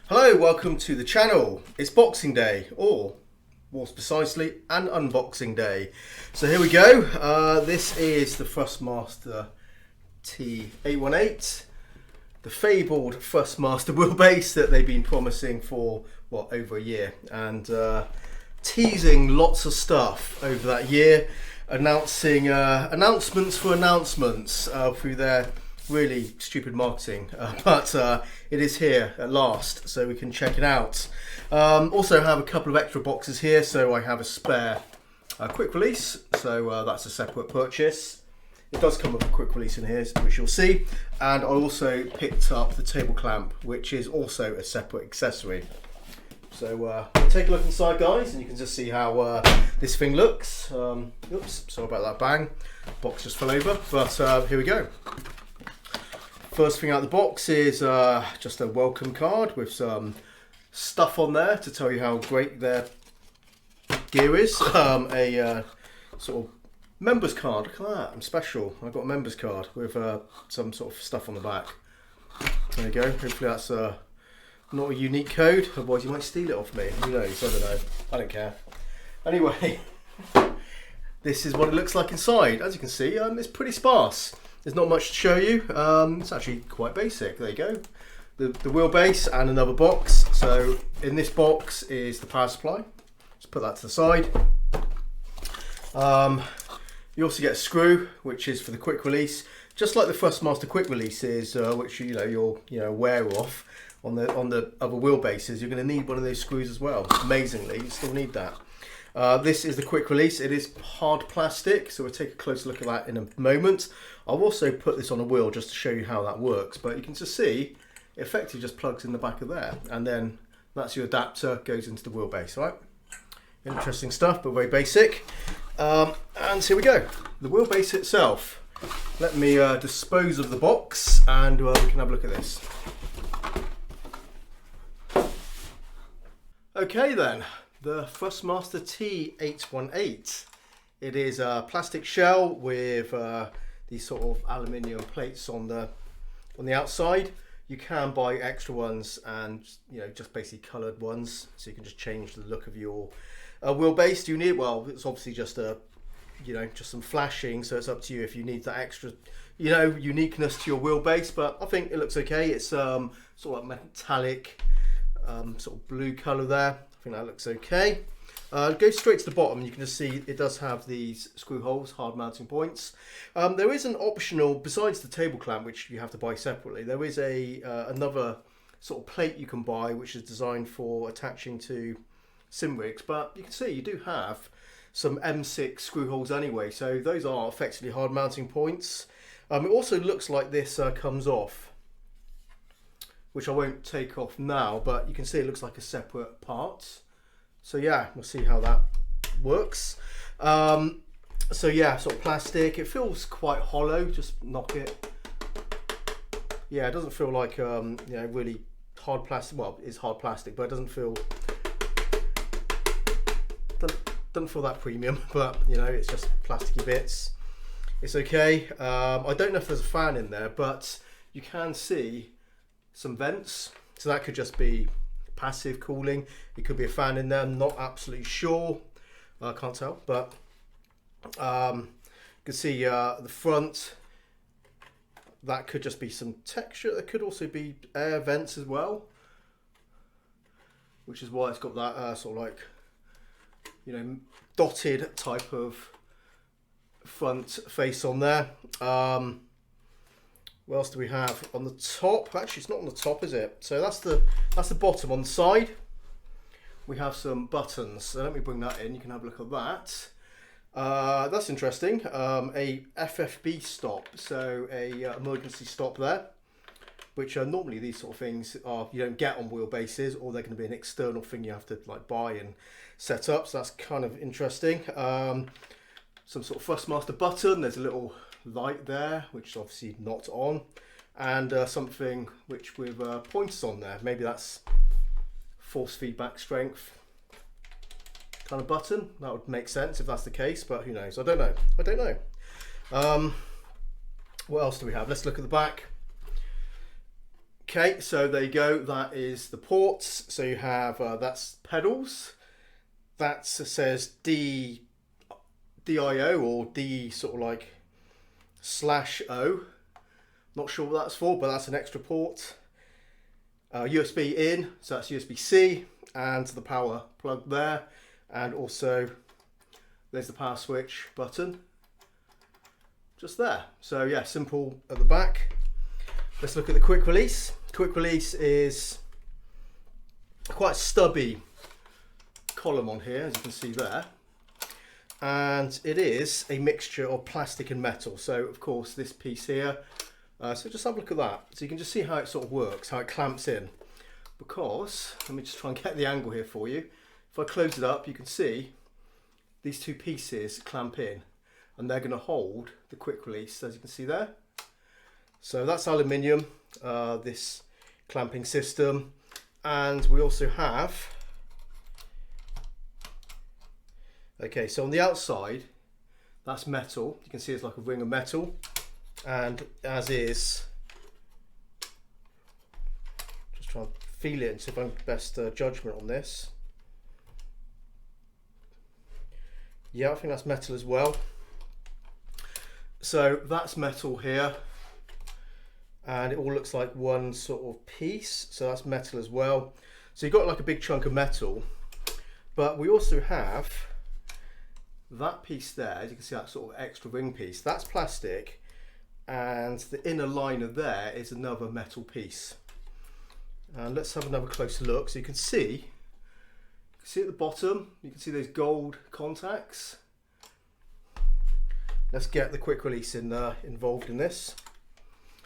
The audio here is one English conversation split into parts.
Hello, welcome to the channel. It's Boxing Day, or more precisely, an unboxing day. So here we go. This is the Thrustmaster T818, the fabled Thrustmaster wheelbase that they've been promising for, what, over a year, and teasing lots of stuff over that year, announcing announcements for announcements through their really stupid marketing, but it is here at last, so we can check it out. Also have a couple of extra boxes here, so I have a spare quick release, so that's a separate purchase. It does come with a quick release in here, which you'll see, and I also picked up the table clamp, which is also a separate accessory. So take a look inside, guys, and you can just see how this thing looks. Oops, sorry about that bang. Box just fell over, but here we go. First thing out of the box is just a welcome card with some stuff on there to tell you how great their gear is. A sort of members card. Look at that, I'm special. I've got a members card with some sort of stuff on the back. There you go. Hopefully that's not a unique code, otherwise you might steal it off me. Who knows? I don't know. I don't care. Anyway, this is what it looks like inside. As you can see, it's pretty sparse. There's not much to show you. It's actually quite basic. There you go. The wheelbase and another box. So in this box is the power supply. Let's put that to the side. You also get a screw, which is for the quick release, just like the Thrustmaster quick releases, which you're aware of on the other wheelbases. You're going to need one of those screws as well. Amazingly, you still need that. This is the quick release. It is hard plastic, so we'll take a closer look at that in a moment. I'll also put this on a wheel just to show you how that works, but you can just see it effectively just plugs in the back of there, and then that's your adapter, goes into the wheelbase, right? Interesting stuff, but very basic. And here we go, the wheelbase itself. Let me dispose of the box, and we can have a look at this. Okay then. The Thrustmaster T818. It is a plastic shell with these sort of aluminium plates on the outside. You can buy extra ones and just basically coloured ones, so you can just change the look of your wheelbase. Do you need? Well, it's obviously just just some flashing, so it's up to you if you need that extra uniqueness to your wheelbase. But I think it looks okay. It's sort of like metallic, sort of blue colour there. I think that looks okay. Go straight to the bottom. You can just see it does have these screw holes, hard mounting points. There is an optional, besides the table clamp, which you have to buy separately, there is another sort of plate you can buy, which is designed for attaching to sim rigs. But you can see you do have some M6 screw holes anyway, so those are effectively hard mounting points. It also looks like this comes off, which I won't take off now, but you can see it looks like a separate part. So yeah, we'll see how that works. So yeah, sort of plastic. It feels quite hollow. Just knock it. Yeah, it doesn't feel like really hard plastic. Well, it's hard plastic, but it doesn't feel that premium. But it's just plasticky bits. It's okay. I don't know if there's a fan in there, but you can see some vents, so that could just be passive cooling. It could be a fan in there. I'm not absolutely sure. I can't tell, but you can see the front. That could just be some texture. There could also be air vents as well, which is why it's got that sort of like dotted type of front face on there. What else do we have on the top? Actually, it's not on the top, is it? So that's the bottom. On the side, we have some buttons. So let me bring that in. You can have a look at that. That's interesting. A FFB stop, so a emergency stop there, which normally these sort of things you don't get on wheelbases, or they're going to be an external thing you have to buy and set up. So that's kind of interesting. Some sort of Thrustmaster button. There's a little light there, which is obviously not on, and something which with pointers on there. Maybe that's force feedback strength kind of button. That would make sense if that's the case, but who knows? I don't know. What else do we have? Let's look at the back. Okay, so there you go. That is the ports. So you have that's pedals. That says DIO or D sort of like /O. Not sure what that's for, but that's an extra port. USB in, so that's USB-C, and the power plug there, and also there's the power switch button just there. So yeah, simple at the back. Let's look at the quick release. Quick release is quite stubby column on here, as you can see there, and it is a mixture of plastic and metal. So of course this piece here, so just have a look at that. So you can just see how it sort of works, how it clamps in. Because, let me just try and get the angle here for you. If I close it up, you can see these two pieces clamp in, and they're going to hold the quick release, as you can see there. So that's aluminium, this clamping system. And we also have, okay, so on the outside, that's metal. You can see it's like a ring of metal. And as is, just try and feel it and see if I'm best judgment on this. Yeah, I think that's metal as well. So that's metal here, and it all looks like one sort of piece. So that's metal as well. So you've got like a big chunk of metal, but we also have that piece there. As you can see, that sort of extra ring piece, that's plastic. And the inner liner there is another metal piece. And let's have another closer look. So you can see at the bottom, you can see those gold contacts. Let's get the quick release involved in this.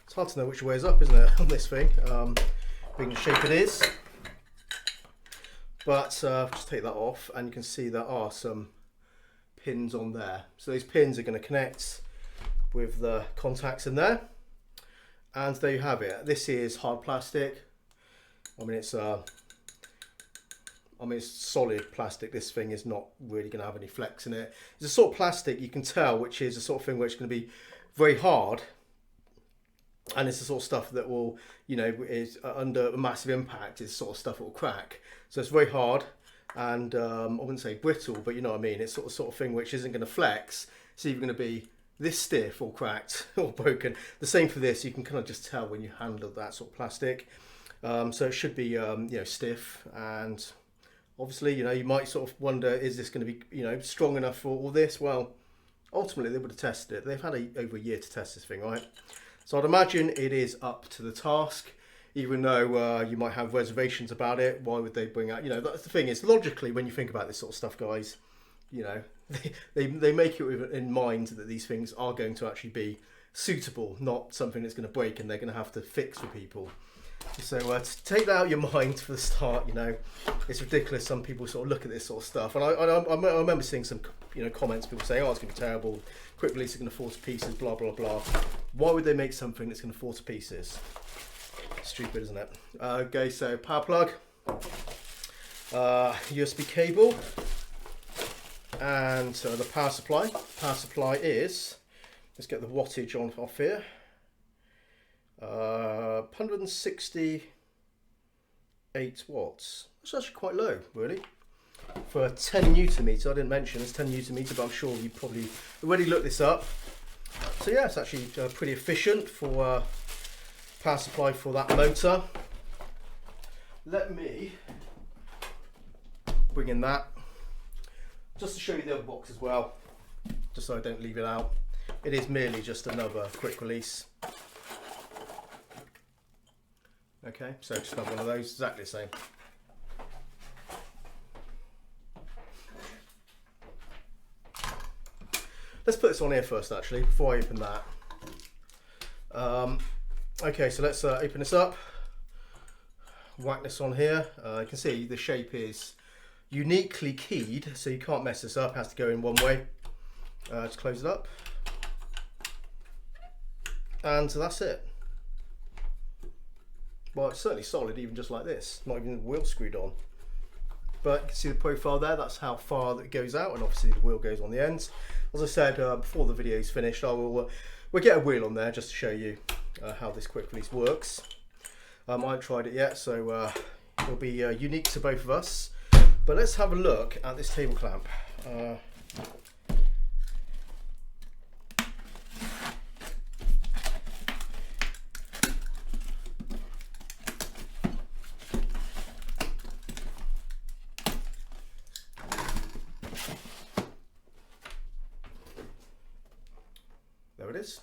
It's hard to know which way is up, isn't it, on this thing, being the shape it is. But just take that off, and you can see there are some pins on there. So these pins are going to connect with the contacts in there, and there you have it. This is hard plastic. I mean, it's solid plastic. This thing is not really going to have any flex in it. It's a sort of plastic you can tell, which is a sort of thing which is going to be very hard, and it's the sort of stuff that will, you know, is under a massive impact. It's the sort of stuff that will crack. So it's very hard, and I wouldn't say brittle, but you know what I mean. It's sort of thing which isn't going to flex. It's either going to be this stiff or cracked or broken. The same for this. You can kind of just tell when you handle that sort of plastic. So it should be you know, stiff, and obviously, you know, you might sort of wonder, is this going to be, you know, strong enough for all this? Well, ultimately they would have tested it. They've had over a year to test this thing, right? So I'd imagine it is up to the task, even though you might have reservations about it. Why would they bring out, you know, that's the thing is, logically, when you think about this sort of stuff, guys, you know, they make it in mind that these things are going to actually be suitable, not something that's going to break and they're going to have to fix for people. So to take that out of your mind for the start, you know, it's ridiculous. Some people sort of look at this sort of stuff, and I remember seeing some, you know, comments, people saying, oh, it's going to be terrible, quick release is going to fall to pieces, blah blah blah. Why would they make something that's going to fall to pieces? Stupid, isn't it? Okay, so power plug, USB cable, and the power supply. Power supply is, let's get the wattage on off here. 168 watts. That's actually quite low, really, for 10 newton meter. I didn't mention it's 10 newton meter, but I'm sure you probably already looked this up. So yeah, it's actually pretty efficient for power supply for that motor. Let me bring in that just to show you the other box as well, just so I don't leave it out. It is merely just another quick release. Okay, so just another one of those, exactly the same. Let's put this on here first, actually, before I open that. Okay, so let's open this up. Whack this on here. You can see the shape is uniquely keyed, so you can't mess this up. It has to go in one way. Just close it up. And so that's it. Well, it's certainly solid, even just like this. Not even the wheel screwed on. But you can see the profile there. That's how far that goes out, and obviously the wheel goes on the ends. As I said before the video is finished, I will we'll get a wheel on there just to show you how this quick release works. I haven't tried it yet, so it'll be unique to both of us. But let's have a look at this table clamp. There it is.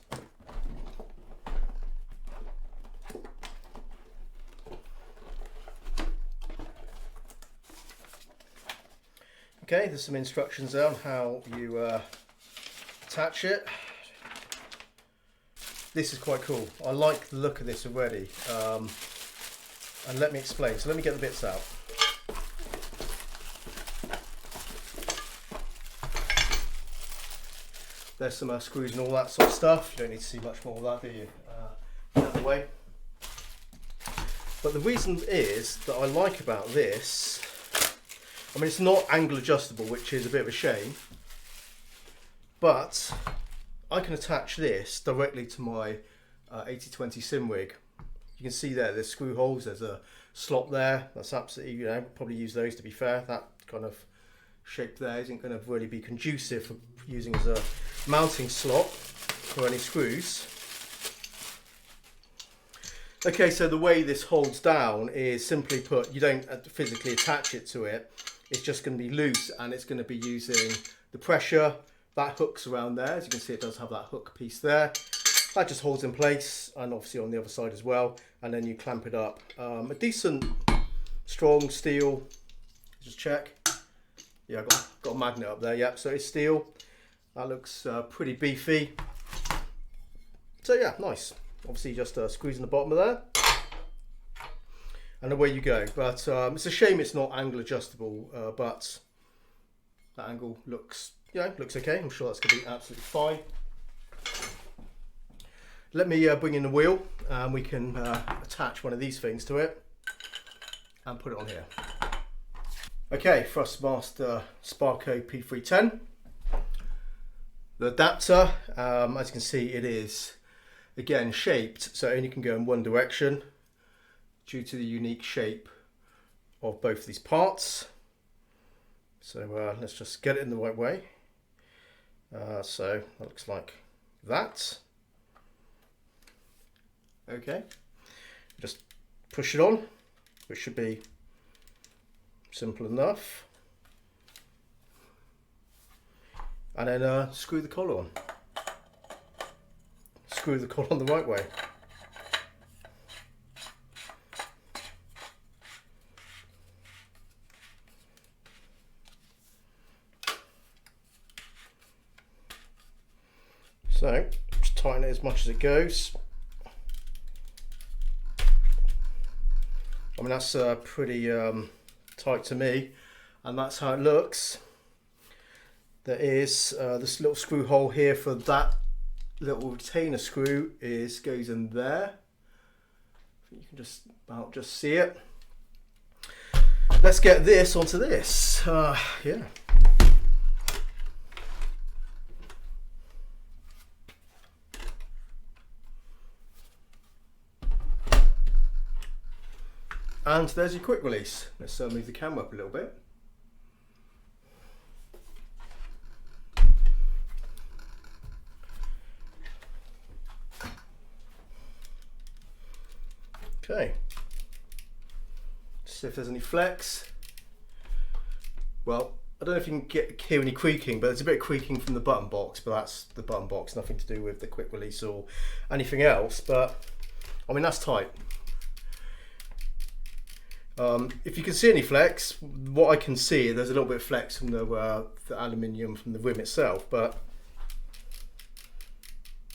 Okay, there's some instructions there on how you attach it. This is quite cool. I like the look of this already. And let me explain. So let me get the bits out. There's some screws and all that sort of stuff. You don't need to see much more of that, do you? Out of the way. But the reason is that I like about this, I mean, it's not angle adjustable, which is a bit of a shame, but I can attach this directly to my 8020 sim rig. You can see there's screw holes, there's a slot there. That's absolutely, you know, probably use those to be fair. That kind of shape there isn't going to really be conducive for using as a mounting slot for any screws. Okay, so the way this holds down is simply put, you don't physically attach it to it. It's just going to be loose, and it's going to be using the pressure. That hooks around there. As you can see, it does have that hook piece there. That just holds in place, and obviously on the other side as well. And then you clamp it up. A decent, strong steel. Just check. Yeah, I've got a magnet up there. Yep, so it's steel. That looks pretty beefy. So yeah, nice. Obviously, just screws in the bottom of there. And away you go. But it's a shame it's not angle adjustable, but that angle looks, looks okay. I'm sure that's going to be absolutely fine. Let me bring in the wheel, and we can attach one of these things to it and put it on here. Okay, Thrustmaster Sparco P310. The adapter, as you can see, it is again shaped so it only can go in one direction, due to the unique shape of both these parts. So let's just get it in the right way. So that looks like that. Okay, just push it on, which should be simple enough. And then screw the collar on. Screw the collar on the right way. So, just tighten it as much as it goes. I mean, that's pretty tight to me, and that's how it looks. There is this little screw hole here for that little retainer screw goes in there. You can just about just see it. Let's get this onto this. Yeah. And there's your quick release. Let's move the camera up a little bit. Okay. See if there's any flex. Well, I don't know if you can hear any creaking, but there's a bit of creaking from the button box, but that's the button box, nothing to do with the quick release or anything else. But I mean, that's tight. If you can see any flex, what I can see, there's a little bit of flex from the aluminium from the rim itself, but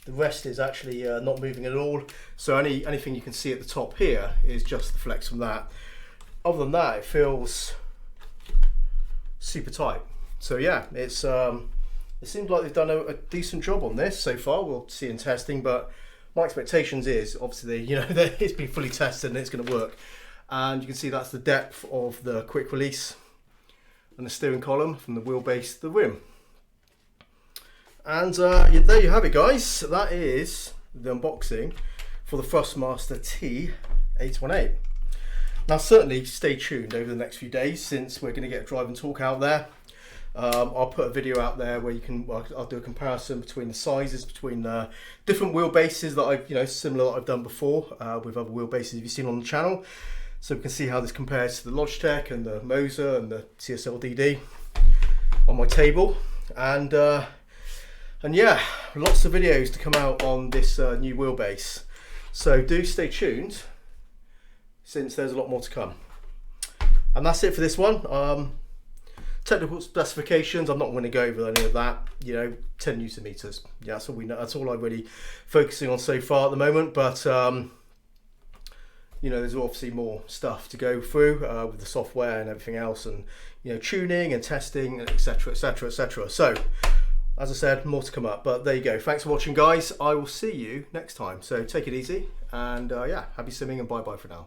the rest is actually not moving at all. So anything you can see at the top here is just the flex from that. Other than that, it feels super tight. So yeah, it seems like they've done a decent job on this so far. We'll see in testing, but my expectations is obviously, it's been fully tested and it's going to work. And you can see that's the depth of the quick release and the steering column from the wheelbase to the rim. And there you have it, guys. That is the unboxing for the Thrustmaster T818. Now certainly stay tuned over the next few days, since we're going to get a drive and talk out there. I'll put a video out there where you can, I'll do a comparison between the sizes, between different wheelbases that I've, similar that I've done before with other wheelbases you've seen on the channel. So we can see how this compares to the Logitech and the Moser and the CSL DD on my table. And yeah, lots of videos to come out on this new wheelbase. So do stay tuned, since there's a lot more to come. And that's it for this one. Technical specifications, I'm not going to go over any of that. 10 Newton meters. Yeah, that's all we know. That's all I'm really focusing on so far at the moment. But there's obviously more stuff to go through with the software and everything else, and tuning and testing, etc., etc., etc. So, as I said, more to come up. But there you go. Thanks for watching, guys. I will see you next time. So take it easy, and yeah, happy simming, and bye bye for now.